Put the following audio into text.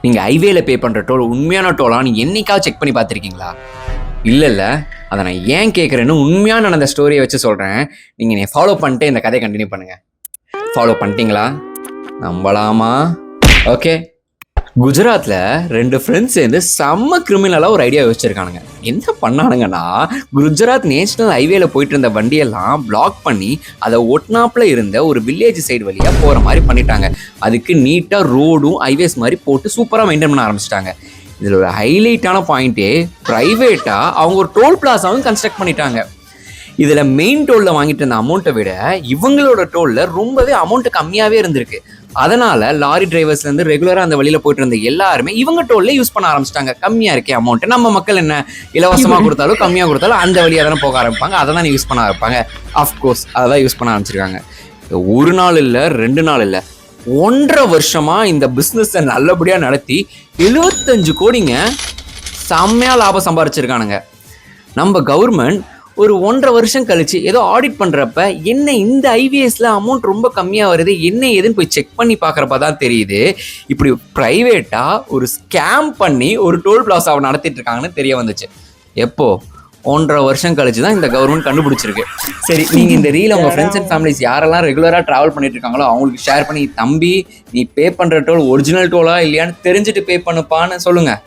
நீங்கள் ஹைவேல பே பண்ணுற டோல் உண்மையான டோலா நீ என்னைக்காவது செக் பண்ணி பார்த்துருக்கீங்களா? இல்லை அதை நான் ஏன் கேட்குறேன்னு உண்மையான நடந்த ஸ்டோரியை வச்சு சொல்கிறேன். நீங்கள் என்னை ஃபாலோ பண்ணிட்டு இந்த கதையை கண்டினியூ பண்ணுங்கள். ஃபாலோ பண்ணிட்டீங்களா? நம்பலாமா? ஓகே. குஜராத்தில் 2 ஃப்ரெண்ட்ஸ் சேர்ந்து செம்ம கிரிமினலாக ஒரு ஐடியா வச்சுருக்கானுங்க. என்ன பண்ணானுங்கன்னா, குஜராத் நேஷனல் ஹைவேல போயிட்டு இருந்த வண்டியெல்லாம் பிளாக் பண்ணி அதை ஒட்னாப்பில் இருந்த ஒரு வில்லேஜ் சைடு வழியாக போகிற மாதிரி பண்ணிட்டாங்க. அதுக்கு நீட்டாக ரோடும் ஹைவேஸ் மாதிரி போட்டு சூப்பராக மெயின்டைன் பண்ண ஆரம்பிச்சிட்டாங்க. இதில் ஒரு ஹைலைட்டான பாயிண்ட்டே ப்ரைவேட்டாக அவங்க ஒரு டோல் பிளாஸாவும் கன்ஸ்ட்ரக்ட் பண்ணிட்டாங்க. இதில் மெயின் டோலில் வாங்கிட்டு இருந்த அமௌண்ட்டை விட இவங்களோட டோலில் ரொம்பவே அமௌண்ட்டு கம்மியாகவே இருந்திருக்கு. அதனால் லாரி டிரைவர்ஸ்லேருந்து ரெகுலராக அந்த வழியில் போயிட்டு இருந்த எல்லாருமே இவங்க டோல்லே யூஸ் பண்ண ஆரம்பிச்சிட்டாங்க. கம்மியாக இருக்கே அமௌண்ட்டு, நம்ம மக்கள் என்ன இலவசமாக கொடுத்தாலும் கம்மியாக கொடுத்தாலும் அந்த வழியாக தானே போக ஆரம்பிப்பாங்க, அதை தான் யூஸ் பண்ண ஆரம்பிப்பாங்க. அஃப்கோர்ஸ் அதை தான் யூஸ் பண்ண ஆரம்பிச்சிருக்காங்க. ஒரு நாள் இல்லை, 2 நாள் இல்லை, 1.5 வருஷமாக இந்த பிஸ்னஸை நல்லபடியாக நடத்தி 75 கோடிங்க செம்மையாக லாபம் சம்பாரிச்சிருக்கானுங்க. நம்ம கவர்மெண்ட் ஒரு 1.5 வருஷம் கழிச்சு ஏதோ ஆடிட் பண்ணுறப்ப என்ன இந்த ஐவிஎஸ்ல அமௌண்ட் ரொம்ப கம்மியாக வருது, என்ன ஏதுன்னு போய் செக் பண்ணி பார்க்குறப்ப தான் தெரியுது இப்படி ப்ரைவேட்டாக ஒரு ஸ்கேம் பண்ணி ஒரு டோல் பிளாஸாவை நடத்திட்டு இருக்காங்கன்னு தெரிய வந்துச்சு. எப்போ? 1.5 வருஷம் கழிச்சு தான் இந்த கவர்மெண்ட் கண்டுபிடிச்சிருக்கு. சரி, நீங்கள் இந்த ரீல் உங்கள் ஃப்ரெண்ட்ஸ் அண்ட் ஃபேமிலிஸ் யாரெல்லாம் ரெகுலராக ட்ராவல் பண்ணிட்டு இருக்காங்களோ அவங்களுக்கு ஷேர் பண்ணி, தம்பி நீ பே பண்ணுற டோல் ஒரிஜினல் டோலா இல்லையான்னு தெரிஞ்சுட்டு பே பண்ணுப்பான்னு சொல்லுங்கள்.